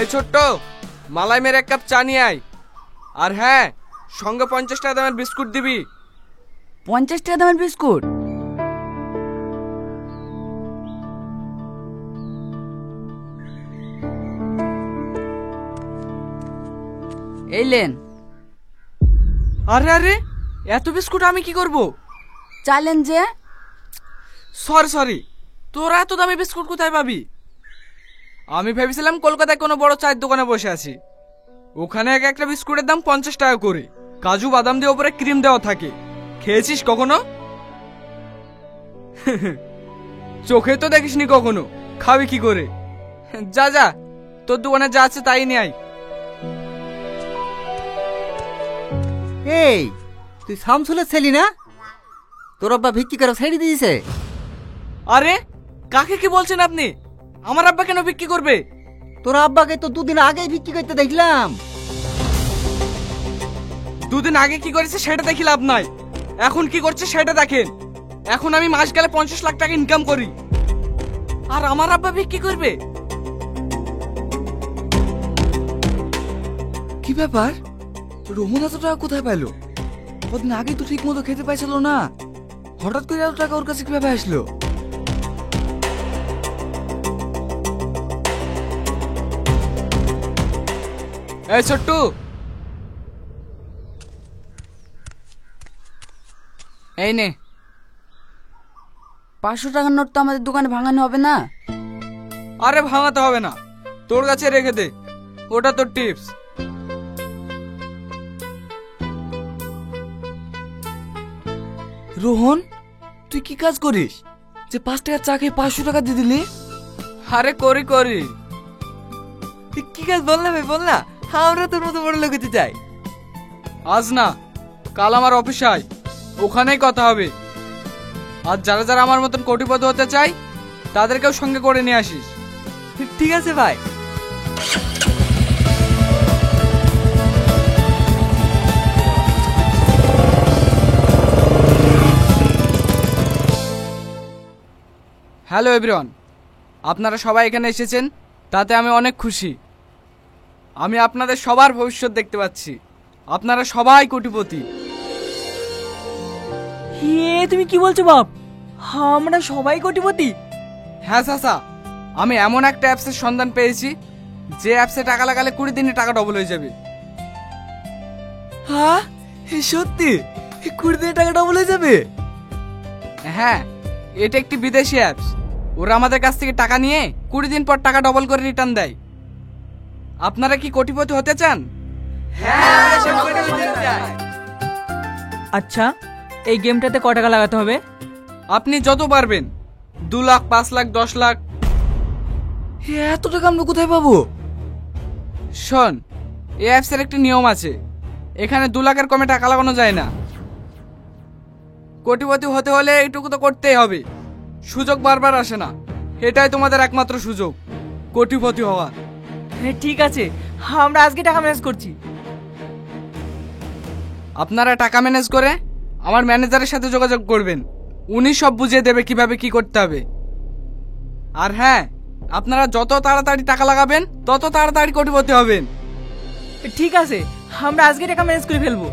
এই ছোট্ট, মালাই মেরে এক কাপ চা নিয়ে আয়। আর হ্যাঁ, সঙ্গে 50 টাকা দামের বিস্কুট দিবি। 50 টাকা দামের বিস্কুট? এই লেন। আরে আরে, এত বিস্কুট আমি কি করব? চাইলেন যে। সরি সরি, তোরা এত দামি বিস্কুট কোথায় পাবি? আমি ভেবেছিলাম কলকাতায় কোনো বড় চায়ের দোকানে বসে আছি। ওখানে এক একটা বিস্কুটের দাম 50 টাকা করে, কাজু বাদাম দিয়ে ওপরে ক্রিম দেওয়া থাকে। খেয়েছিস কখনো? চোখে তো দেখিসনি কখনো, খাবি কি করে? যা যা, তোর দোকানে যা আছে তাই নিয়ে আয়। এই, তুই শামসুলের ছেলি না? তোর আব্বা ভিক্ষি করে ছেড়ে দিয়েছে। আরে কাকে কি বলছেন আপনি? আমার আব্বা কেন বিক্রি করবে? তোর আব্বাকে তো দুদিন আগেই ভিক্ষি করতে দেখলাম। দুদিন আগে কি করেছে সেটা দেখি লাভ নাই, এখন কি করছে সেটা দেখেন। এখন আমি মাস গেলে 50 লাখ টাকা ইনকাম করি, আর আমার আব্বা বিক্রি করবে? কি ব্যাপার? রোহন এত টাকা কোথায় পাইলো? কদিন আগে তো ঠিক মতো খেতে পাইছিল না, হঠাৎ করে এত টাকা ওর কাছে কিভাবে আসলো? এই ছোট্টু, এই নে। 500 টাকার নোট তো আমাদের দোকানে ভাঙানো হবে না। আরে ভাঙাতে হবে না, তোর কাছে রেখে দে, ওটা তোর টিপস। রোহন, তুই কি কাজ করিস যে 5 টাকার চা খেয়ে 500 টাকা দিয়ে দিলি? আরে করি করি। কি কাজ বল না ভাই, বল না, আমরা তোর মতো বড় লোক হতে চাই। আজ না, কাল আমার অফিস আয়, ওখানেই কথা হবে। আর যারা যারা আমার মতন কোটিপতি হতে চায় তাদেরকেও সঙ্গে করে নিয়ে আসিস। ঠিক আছে ভাই। হ্যালো এভরিওয়ান, আপনারা সবাই এখানে এসেছেন, তাতে আমি অনেক খুশি। আমি আপনাদের সবার ভবিষ্যৎ দেখতে পাচ্ছি, আপনারা সবাই কোটিপতি। তুমি কি বলছো বাপ? আমরা সবাই কোটিপতি? হ্যাঁ চাচা, আমি এমন একটা অ্যাপসের সন্ধান পেয়েছি যে অ্যাপসে টাকা লাগালে 20 দিনে টাকা ডবল হয়ে যাবে। হ্যাঁ সত্যি? 20 দিনে টাকা ডবল হয়ে যাবে? হ্যাঁ, এটা একটি বিদেশি অ্যাপস। ওরা আমাদের কাছ থেকে টাকা নিয়ে 20 দিন পর টাকা ডবল করে রিটার্ন দেয়। আপনারা কি কোটিপতি হতে চান? আচ্ছা, এই গেমটাতে ক টাকা লাগাতে হবে? আপনি যত পারবেন, 2 লাখ, 5 লাখ, 10 লাখ। এত টাকা আমরা কোথায় পাবো? শোন, এই অ্যাপসের একটি নিয়ম আছে, এখানে 2 লাখের কমে টাকা লাগানো যায় না। কোটিপতি হতে হলে এইটুকু তো করতেই হবে, সুযোগ বারবার আসে না, এটাই তোমাদের একমাত্র সুযোগ কোটিপতি হওয়ার। ঠিক আছে, আমরা আজকে টাকা ম্যানেজ করছি। আপনারা টাকা ম্যানেজ করে আমার ম্যানেজারের সাথে যোগাযোগ করবেন, উনি সব বুঝিয়ে দেবে কিভাবে কি করতে হবে। আর হ্যাঁ, আপনারা যত তাড়াতাড়ি টাকা লাগাবেন তত তাড়াতাড়ি কোটিপতি হবেন। ঠিক আছে, আমরা আজকে টাকা ম্যানেজ করে ফেলবো।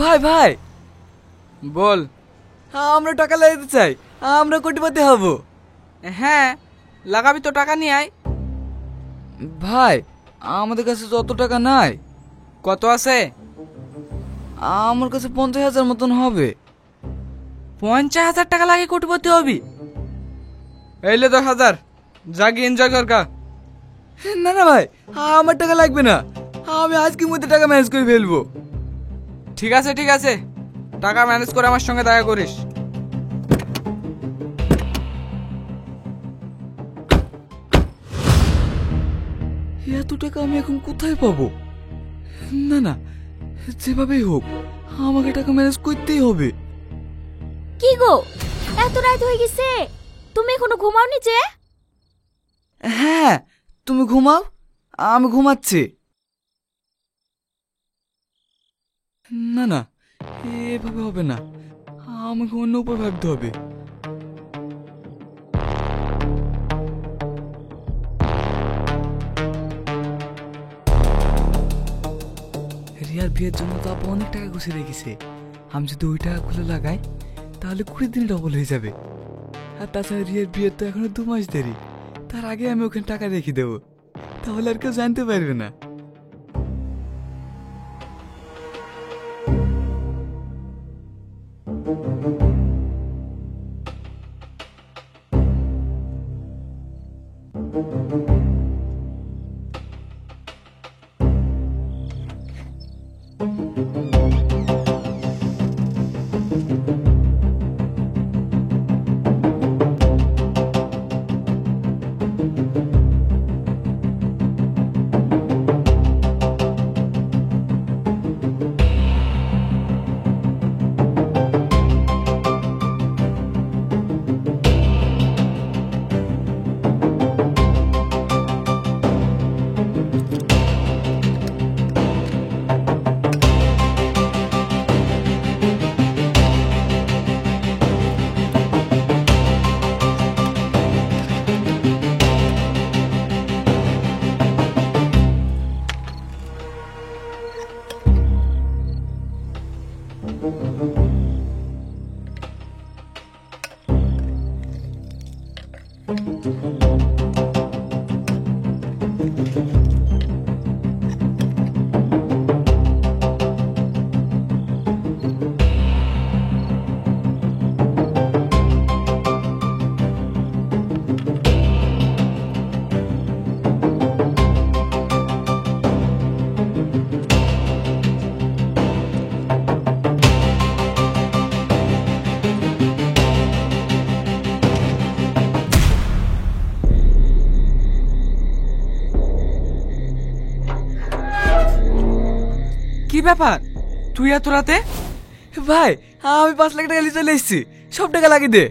ভাই ভাই, বল। আমরা টাকা লাগাতে চাই, আমরা কোটিপতি হব। হ্যাঁ, লাগাবি তো, টাকা নিয়ে আয়। ভাই, আমাদের কাছে যত টাকা নাই। কত আছে? আমার কাছে 50,000 মতন হবে। 50,000 টাকা লাগে কোটিপতি হবি? এইলে 10,000, জাগি এনজয় কর কা। না না ভাই, আমার টাকা লাগবে না, আমি আজকের মধ্যে টাকা ম্যানেজ করে ফেলবো। ঠিক আছে ঠিক আছে, টাকা ম্যানেজ করে আমার সঙ্গে দেখা করিস। এত টাকা আমি এখন কোথায় পাবো? না না, যেভাবেই হোক আমাকে টাকা ম্যানেজ করতেই হবে। কি গো, এত রাত হয়ে গেছে, তুমি এখনো ঘুমাওনি যে? হ্যাঁ, তুমি ঘুমাও, আমি ঘুমাচ্ছি। না না, এভাবে হবে না, আমাকে অন্য উপায় ভাবতে হবে। রিয়ার বিয়ের জন্য তো আপু অনেক টাকা গুছিয়ে রেখেছে। আমি যদি ওই টাকা খুলে লাগাই তাহলে 20 দিনে ডবল হয়ে যাবে। আর তাছাড়া রিয়ার বিয়ের তো এখনো 2 মাস দেরি, তার আগে আমি ওখানে টাকা রেখে দেবো, তাহলে আর কেউ জানতে পারবে না। কি ব্যাপার, তুই এত রাতে? ভাই আমি 5 লাখ টাকা নিয়ে চলে এসেছি, সব টাকা লাগিয়ে দে।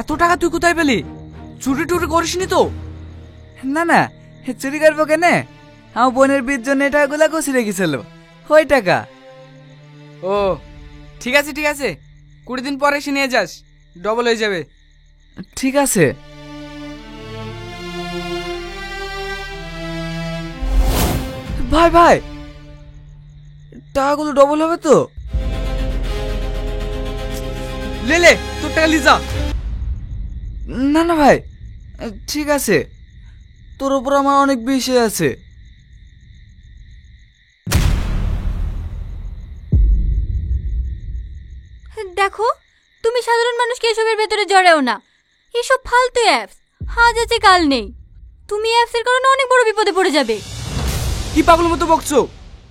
এত টাকা তুই কোথায় পেলি? চুরি টুরি করিসনি তো? না না, চুরি করবো কেন? আমার বোনের বিয়ের জন্য এই টাকাগুলো গুছিয়ে রেখেছিল, ওই টাকা। ও ঠিক আছে ঠিক আছে, 20 দিন পরে এসে নিয়ে যাস, ডবল হয়ে যাবে। ঠিক আছে। ভাই ভাই, টাকাগুলো ডবল হবে তো? লে লে তোর টাকা লি যা। না না ভাই, ঠিক আছে, তোর উপর আমার অনেক বিষয় আছে। দেখো, তুমি সাধারণ মানুষকে এসবের ভেতরে জড়াও না। এসব ফালতু অ্যাপস, আজ আছে কাল নেই। তুমি অ্যাপসের কারণে অনেক বড় বিপদে পড়ে যাবে। কি পাগল মতো বকছো?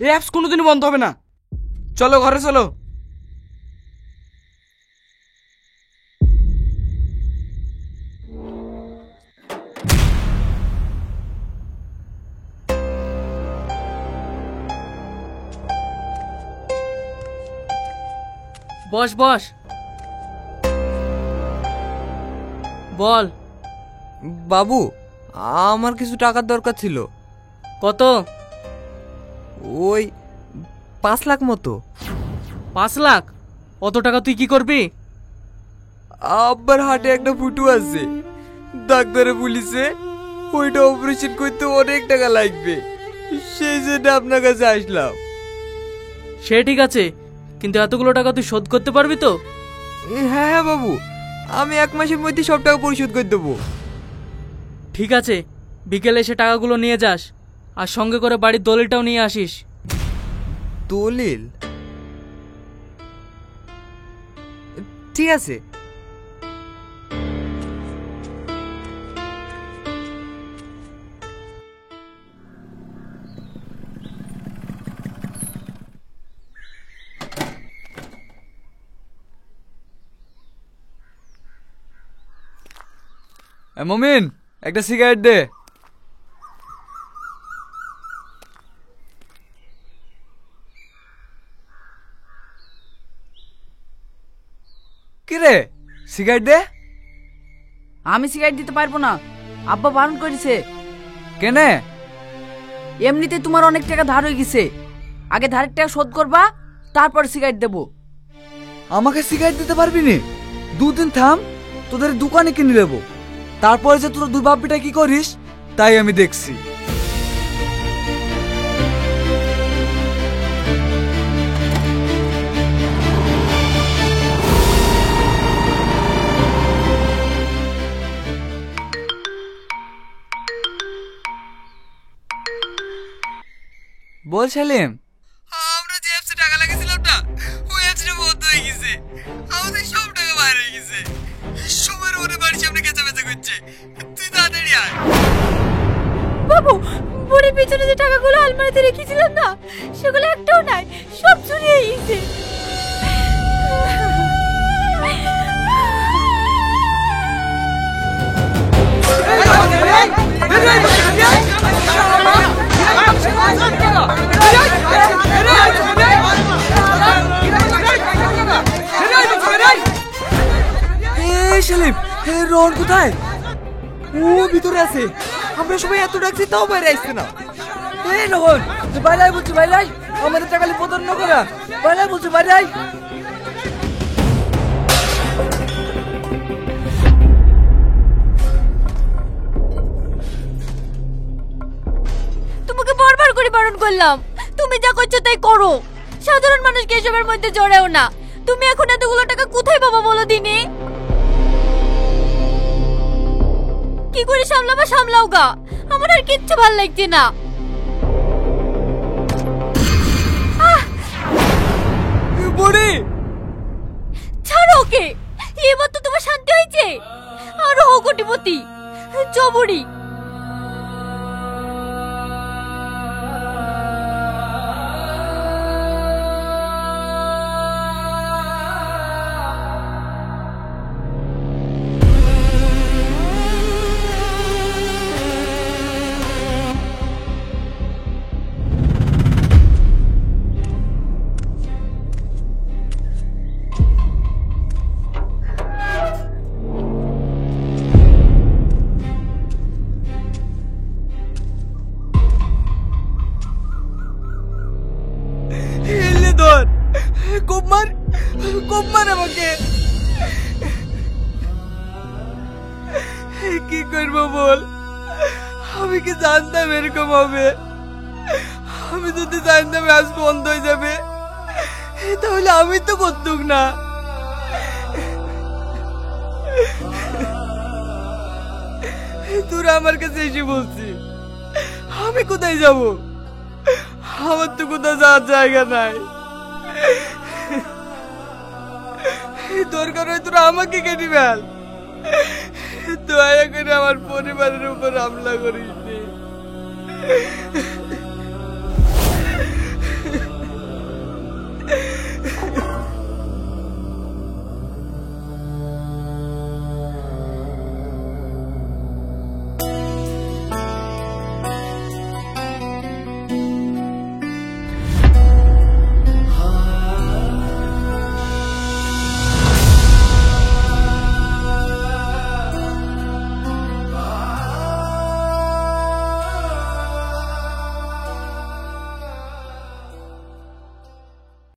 এই অ্যাপস কোনোদিনই বন্ধ হবে না। চলো ঘরে চলো। বস বস, বল। বাবু, আমার কিছু টাকার দরকার ছিল। কত? ওই 5 লাখ মতো। 5 লাখ? অত টাকা তুই কি করবি? আব্বার হাটে একটা ফুটু আছে, ডাক্তারে বলিছে ওইটা অপারেশন করতে অনেক টাকা লাগবে, সেই জন্য আপনার কাছে আসলাম। সে ঠিক আছে, কিন্তু এতগুলো টাকা তুই শোধ করতে পারবি তো? হ্যাঁ হ্যাঁ বাবু, আমি 1 মাসের মধ্যে সব টাকা পরিশোধ করে দেবো। ঠিক আছে, বিকেলে এসে টাকাগুলো নিয়ে যাস, আর সঙ্গে করে বাড়ির দলিলটাও নিয়ে আসিস। দলিল? ঠিক আছে। মমিন, একটা সিগারেট দে। কি রে, সিগারেট দে। আমি সিগারেট দিতে পারবো না, আব্বা বারণ করেছে। কেনে? এমনিতে তোমার অনেক টাকা ধার হয়ে গেছে, আগে ধারের টাকা শোধ করবা, তারপর সিগারেট দেবো। আমাকে সিগারেট দিতে পারবি নি? 2 দিন থাম, তোদের দোকানে কিনে নেবো। তারপরে যে তোর 2 বাপ্পিটা কি করিস তাই আমি দেখছি। বল সেলিম। আমরা যে অ্যাপসে টাকা লাগিয়েছিলাম না, ওই অ্যাপসটা বন্ধ হয়ে গেছে। আমাদের সব টাকা বাইরে হয়ে গেছে। সময়ের ওরে বাড়ি সামনে কেঁচামেচা করছে। তুই তাড়াতাড়ি আয়। বাবু, বুড়ির পিছনে যে টাকাগুলো আলমারিতে রেখেছিলাম না, সেগুলো একটাও নাই, সব চুরি হয়ে গেছে। এই সেলিম, রোহন কোথায়? ও ভিতরে আছে। আমরা সবাই এত ডাকছি তাও বাইরে আসছে না। এই রোহন, বাইরে বলছি, বাইরে আমাদের টাকা প্রতারণ করা। বাইরে বলছি, বাইরে। তোমাকে বারবার করে বারণ করলাম, তুমি যা করছো তাই করো। সাধারণ মানুষকে এসবের মধ্যে জড়াও না। তুমি এখন এতগুলো টাকা কোথায় পাবো বলো দিনে? কি করে সামলাবা সামলাও গা, আমার আর কিচ্ছু ভালো লাগছে না। বুড়ি, ছাড়ো ওকে, এবার তো তোমার শান্তি হয়েছে। আরো হো কোটিপতি, চবুড়ি। খুব মার আমাকে। কি করবো বল? আমি কি জানতাম এরকম হবে? আমি যদি জানতাম আজ বন্ধ হয়ে যাবে, তাহলে আমি তো করতুক না। তোরা আমার কাছে এসে বলছি, আমি কোথায় যাব? আমার তো কোথাও যাওয়ার জায়গা নাই। দরকার হয় তোরা আমাকে কেটে ফেল, দয়া করে আমার পরিবারের উপর হামলা করিস নি।